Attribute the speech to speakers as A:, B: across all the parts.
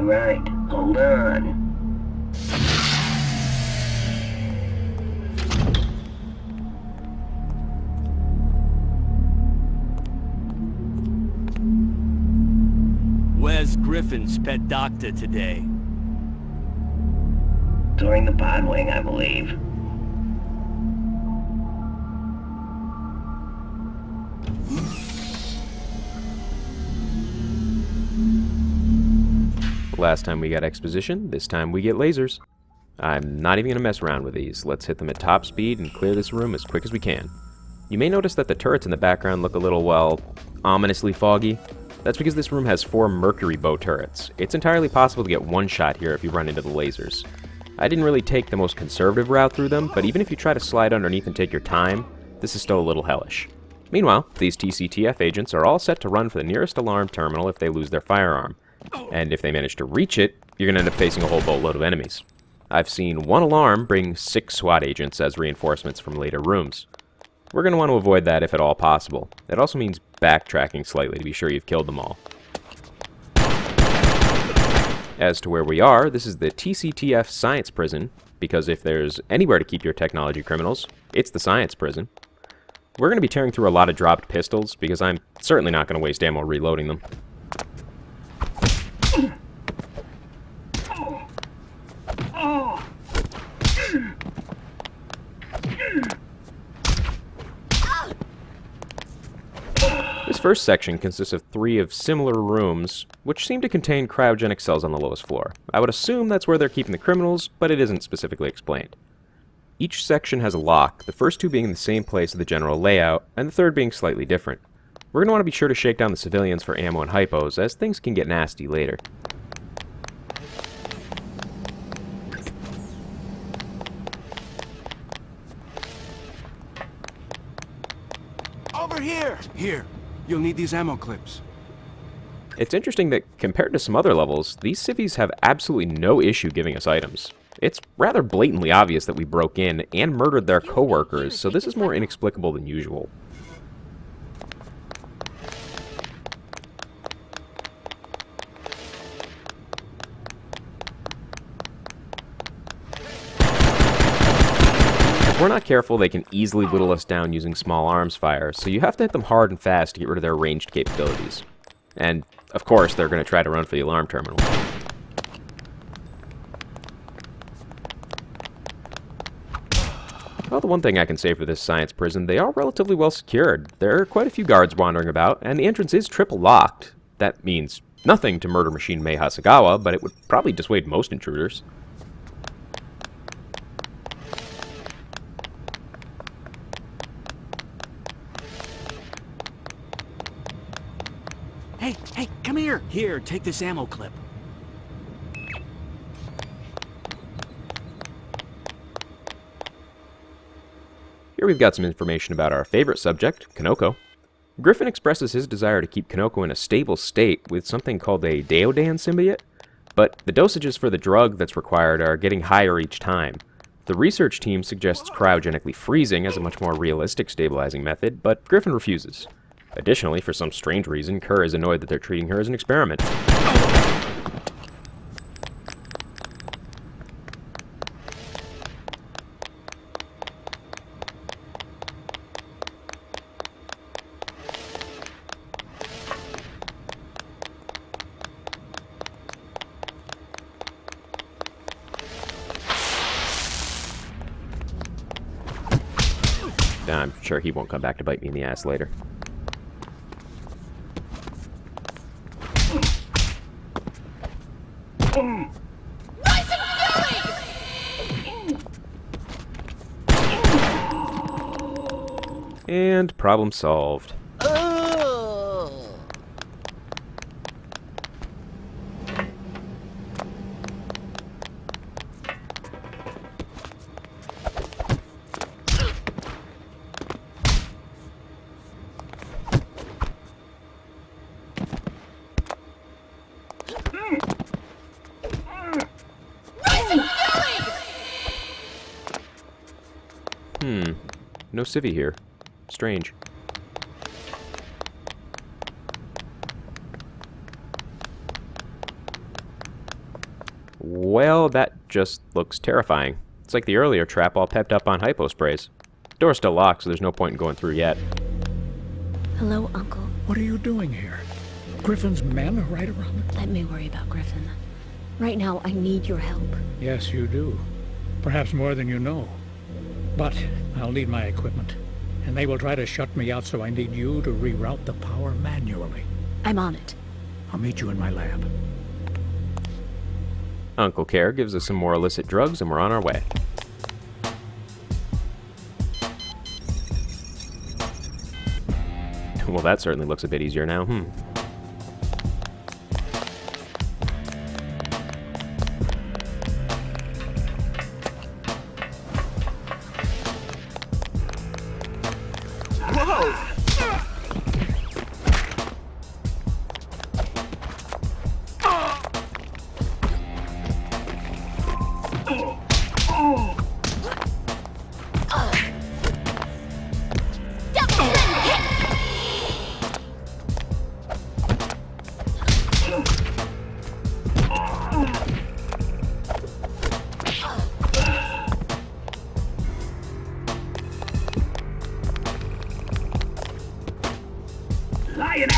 A: Alright, hold on.
B: Where's Griffin's pet doctor today?
A: During the pod wing, I believe.
C: Last time we got exposition, this time we get lasers. I'm not even going to mess around with these. Let's hit them at top speed and clear this room as quick as we can. You may notice that the turrets in the background look a little, well, ominously foggy. That's because this room has 4 mercury bow turrets. It's entirely possible to get one shot here if you run into the lasers. I didn't really take the most conservative route through them, but even if you try to slide underneath and take your time, this is still a little hellish. Meanwhile, these TCTF agents are all set to run for the nearest alarm terminal if they lose their firearm. And if they manage to reach it, you're going to end up facing a whole boatload of enemies. I've seen one alarm bring 6 SWAT agents as reinforcements from later rooms. We're going to want to avoid that if at all possible. It also means backtracking slightly to be sure you've killed them all. As to where we are, this is the TCTF Science Prison, because if there's anywhere to keep your technology criminals, it's the Science Prison. We're going to be tearing through a lot of dropped pistols, because I'm certainly not going to waste ammo reloading them. This first section consists of 3 of similar rooms, which seem to contain cryogenic cells on the lowest floor. I would assume that's where they're keeping the criminals, but it isn't specifically explained. Each section has a lock, the first 2 being in the same place as the general layout, and the third being slightly different. We're going to want to be sure to shake down the civilians for ammo and hypos, as things can get nasty later.
D: Over here! Here, you'll need these ammo clips.
C: It's interesting that, compared to some other levels, these civvies have absolutely no issue giving us items. It's rather blatantly obvious that we broke in and murdered their co-workers, so this is more inexplicable than usual. If we're not careful, they can easily whittle us down using small arms fire, so you have to hit them hard and fast to get rid of their ranged capabilities. And, of course, they're going to try to run for the alarm terminal. Well, the one thing I can say for this science prison, they are relatively well secured. There are quite a few guards wandering about, and the entrance is triple locked. That means nothing to Murder Machine Mei Hasegawa, but it would probably dissuade most intruders.
D: Hey, come here! Here, take this ammo clip.
C: Here we've got some information about our favorite subject, Kanoko. Griffin expresses his desire to keep Kanoko in a stable state with something called a Deodan symbiote, but the dosages for the drug that's required are getting higher each time. The research team suggests cryogenically freezing as a much more realistic stabilizing method, but Griffin refuses. Additionally, for some strange reason, Kerr is annoyed that they're treating her as an experiment. I'm sure he won't come back to bite me in the ass later. And problem solved. No civvy here. Strange. Well, that just looks terrifying. It's like the earlier trap all pepped up on hypo sprays. Door's still locked, so there's no point in going through yet.
E: Hello, Uncle.
F: What are you doing here? Griffin's men are right around it?
E: Let me worry about Griffin. Right now, I need your help.
F: Yes, you do. Perhaps more than you know. But I'll need my equipment. And they will try to shut me out, so I need you to reroute the power manually.
E: I'm on it.
F: I'll meet you in my lab.
C: Uncle Kerr gives us some more illicit drugs, and we're on our way. Well, that certainly looks a bit easier now,
A: Lion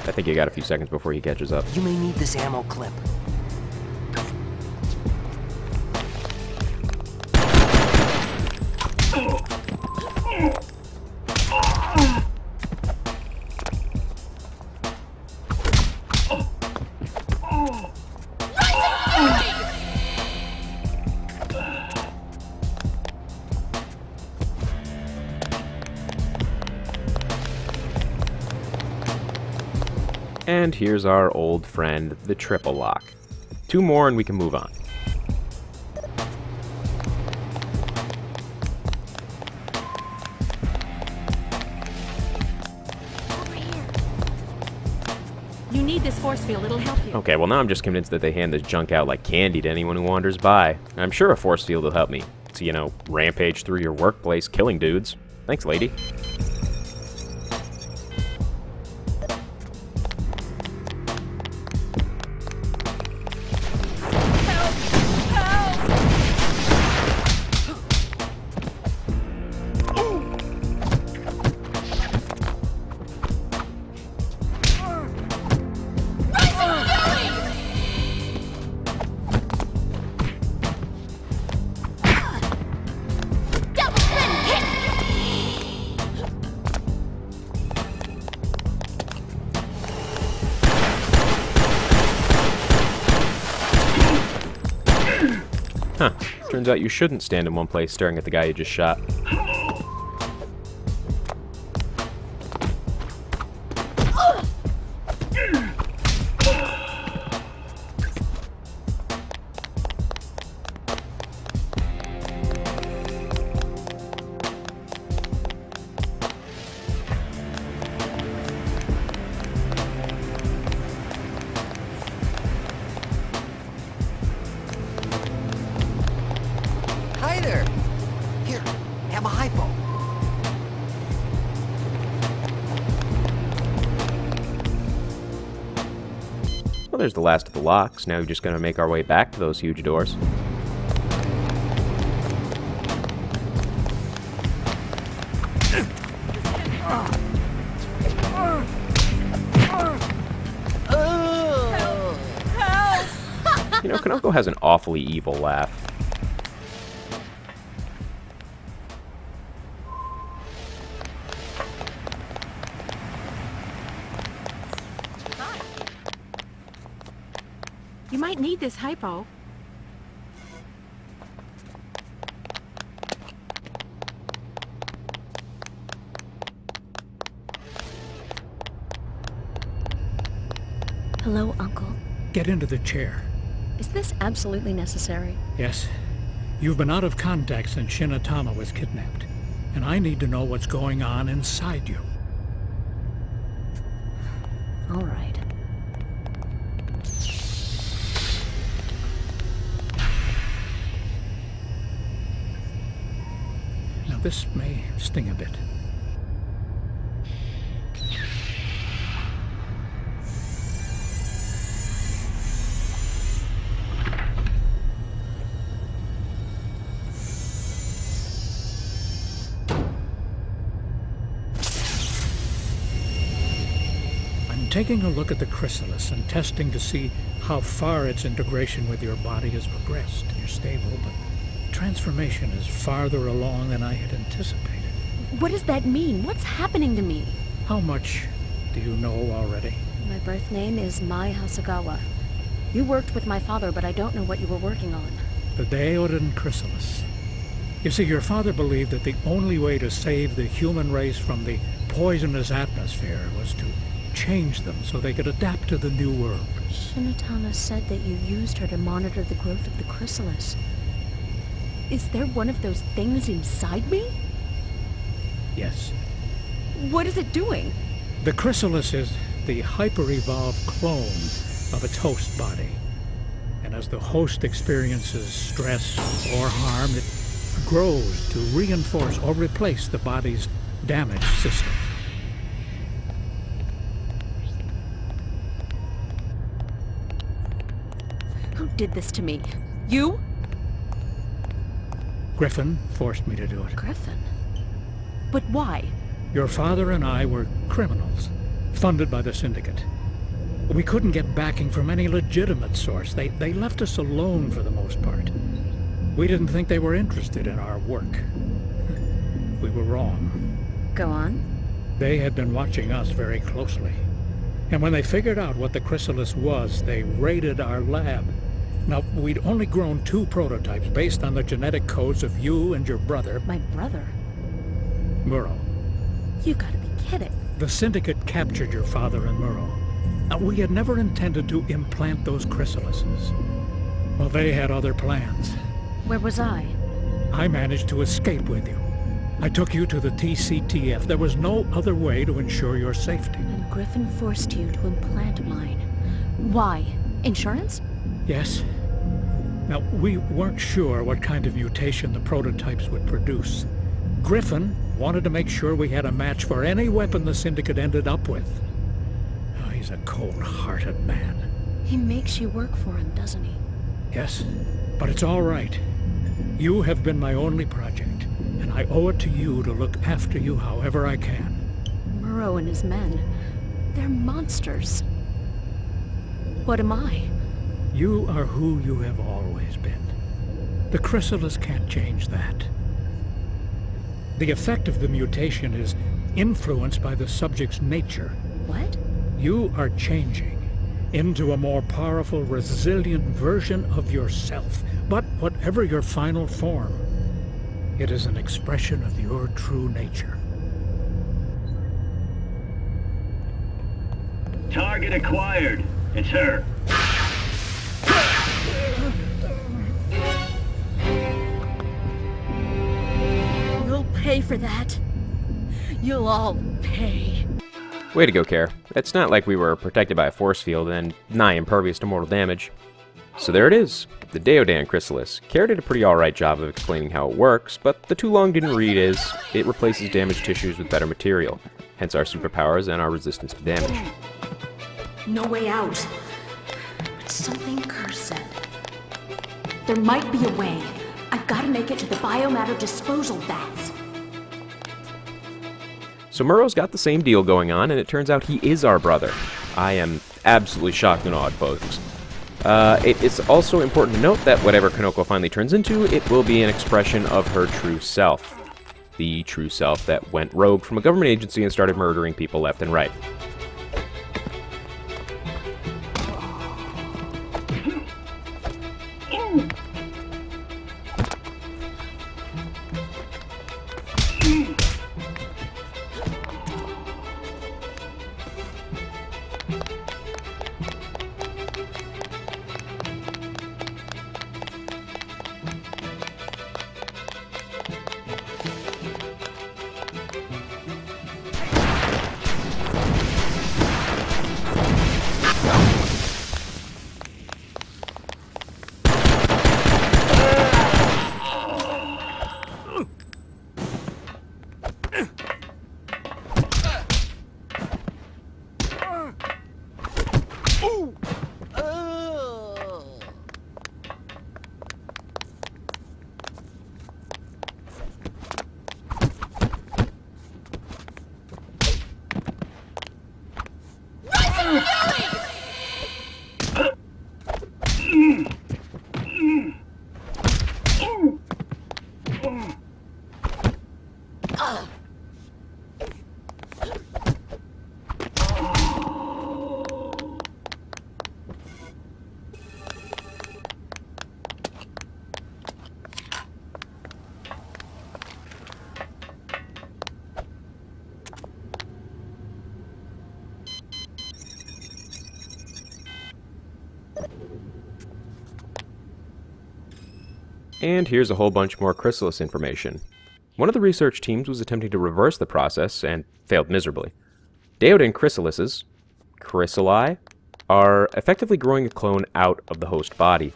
C: I think you got a few seconds before he catches up.
G: You may need this ammo clip.
C: And here's our old friend, the triple lock. 2 more and we can move on.
E: Over here. You need this force field. It'll help you.
C: Okay, well now I'm just convinced that they hand this junk out like candy to anyone who wanders by. I'm sure a force field will help me to, you know, rampage through your workplace killing dudes. Thanks, lady. Huh. Turns out you shouldn't stand in one place staring at the guy you just shot.
G: Hi there. Here, have a hypo.
C: Well, there's the last of the locks. Now we're just gonna make our way back to those huge doors. You know, Kanoko has an awfully evil laugh.
E: You might need this hypo. Hello, Uncle.
F: Get into the chair.
E: Is this absolutely necessary?
F: Yes. You've been out of contact since Shinatama was kidnapped, and I need to know what's going on inside you.
E: All right.
F: Now, this may sting a bit. Taking a look at the chrysalis and testing to see how far its integration with your body has progressed. You're stable, but transformation is farther along than I had anticipated.
E: What does that mean? What's happening to me?
F: How much do you know already?
E: My birth name is Mai Hasagawa. You worked with my father, but I don't know what you were working on.
F: The Deodan chrysalis. You see, your father believed that the only way to save the human race from the poisonous atmosphere was to change them so they could adapt to the new world.
E: Shinatama said that you used her to monitor the growth of the chrysalis. Is there one of those things inside me?
F: Yes.
E: What is it doing?
F: The chrysalis is the hyper-evolved clone of its host body. And as the host experiences stress or harm, it grows to reinforce or replace the body's damaged system.
E: Who did this to me? You?
F: Griffin forced me to do it.
E: Griffin? But why?
F: Your father and I were criminals, funded by the Syndicate. We couldn't get backing from any legitimate source. They left us alone for the most part. We didn't think they were interested in our work. We were wrong.
E: Go on.
F: They had been watching us very closely. And when they figured out what the chrysalis was, they raided our lab. Now, we'd only grown 2 prototypes based on the genetic codes of you and your brother,
E: My brother?
F: Muro.
E: You gotta be kidding.
F: The Syndicate captured your father and Muro. Now, we had never intended to implant those chrysalises. Well, they had other plans.
E: Where was I?
F: I managed to escape with you. I took you to the TCTF. There was no other way to ensure your safety.
E: And Griffin forced you to implant mine. Why? Insurance?
F: Yes. Now, we weren't sure what kind of mutation the prototypes would produce. Griffin wanted to make sure we had a match for any weapon the Syndicate ended up with. Oh, he's a cold-hearted man.
E: He makes you work for him, doesn't he?
F: Yes, but it's all right. You have been my only project, and I owe it to you to look after you however I can.
E: Muro and his men. They're monsters. What am I?
F: You are who you have always been. The chrysalis can't change that. The effect of the mutation is influenced by the subject's nature.
E: What?
F: You are changing into a more powerful, resilient version of yourself. But whatever your final form, it is an expression of your true nature.
A: Target acquired. It's her.
E: You'll pay for that. You'll all pay.
C: Way to go, Kerr. It's not like we were protected by a force field and nigh impervious to mortal damage. So there it is, the Deodan chrysalis. Kerr did a pretty alright job of explaining how it works, but the too long didn't read is, it replaces damaged tissues with better material, hence our superpowers and our resistance to damage.
E: No way out. But something Kerr said. There might be a way. I've got to make it to the biomatter disposal vats.
C: So Muro's got the same deal going on, and it turns out he is our brother. I am absolutely shocked and awed, folks. It's also important to note that whatever Kanoko finally turns into, it will be an expression of her true self. The true self that went rogue from a government agency and started murdering people left and right. And here's a whole bunch more chrysalis information. One of the research teams was attempting to reverse the process and failed miserably. Daodan chrysalises, chrysali, are effectively growing a clone out of the host body.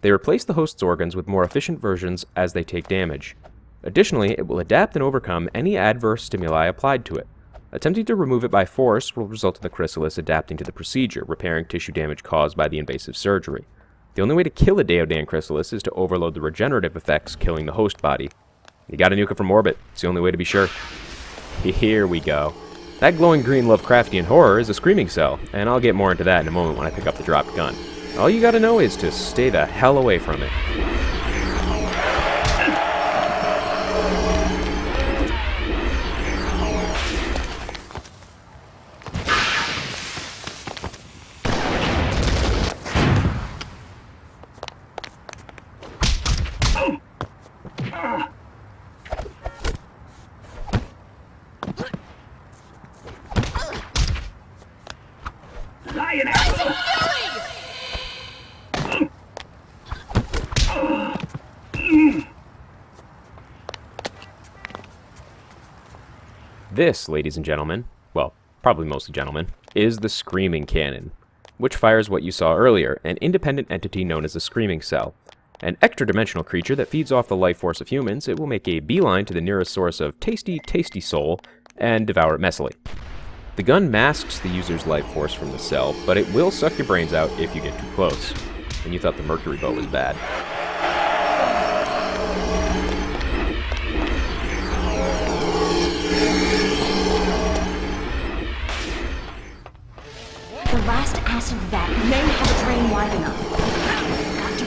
C: They replace the host's organs with more efficient versions as they take damage. Additionally, it will adapt and overcome any adverse stimuli applied to it. Attempting to remove it by force will result in the chrysalis adapting to the procedure, repairing tissue damage caused by the invasive surgery. The only way to kill a Daodan chrysalis is to overload the regenerative effects, killing the host body. You gotta nuke it from orbit. It's the only way to be sure. Here we go. That glowing green Lovecraftian horror is a screaming cell, and I'll get more into that in a moment when I pick up the dropped gun. All you gotta know is to stay the hell away from it.
A: Lion apple!
C: This, ladies and gentlemen, well, probably mostly gentlemen, is the Screaming Cannon, which fires what you saw earlier, an independent entity known as a Screaming Cell. An extra-dimensional creature that feeds off the life force of humans, it will make a beeline to the nearest source of tasty, tasty soul and devour it messily. The gun masks the user's life force from the cell, but it will suck your brains out if you get too close. And you thought the mercury bow was bad.
E: The last acid vat may have a drain wide enough. Got to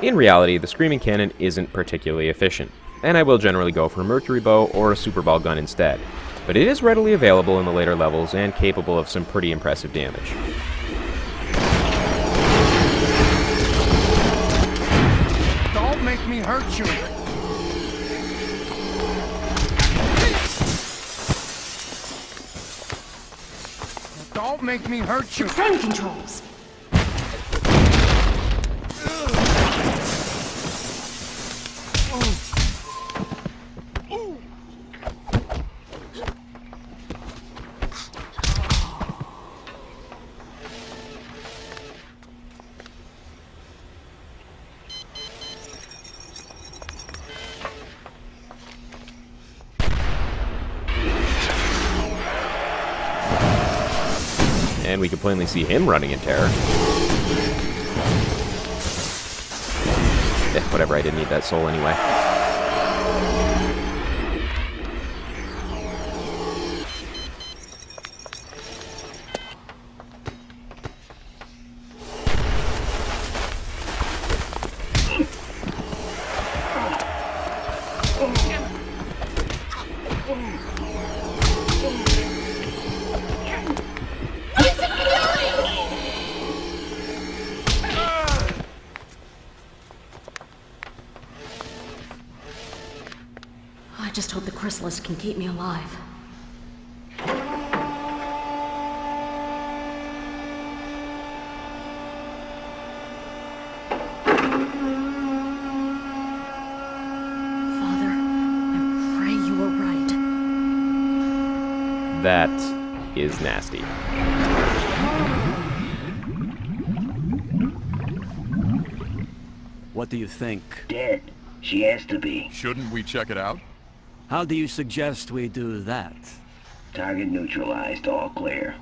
E: be...
C: In reality, the Screaming Cannon isn't particularly efficient, and I will generally go for a mercury bow or a super ball gun instead, but it is readily available in the later levels and capable of some pretty impressive damage.
D: Don't make me hurt you! Don't make me hurt you!
E: Train controls.
C: And we can plainly see him running in terror. Yeah, whatever, I didn't need that soul anyway.
E: I just hope the chrysalis can keep me alive. Father, I pray you were right.
C: That is nasty.
B: What do you think?
A: Dead. She has to be.
H: Shouldn't we check it out?
B: How do you suggest we do that?
A: Target neutralized. All clear.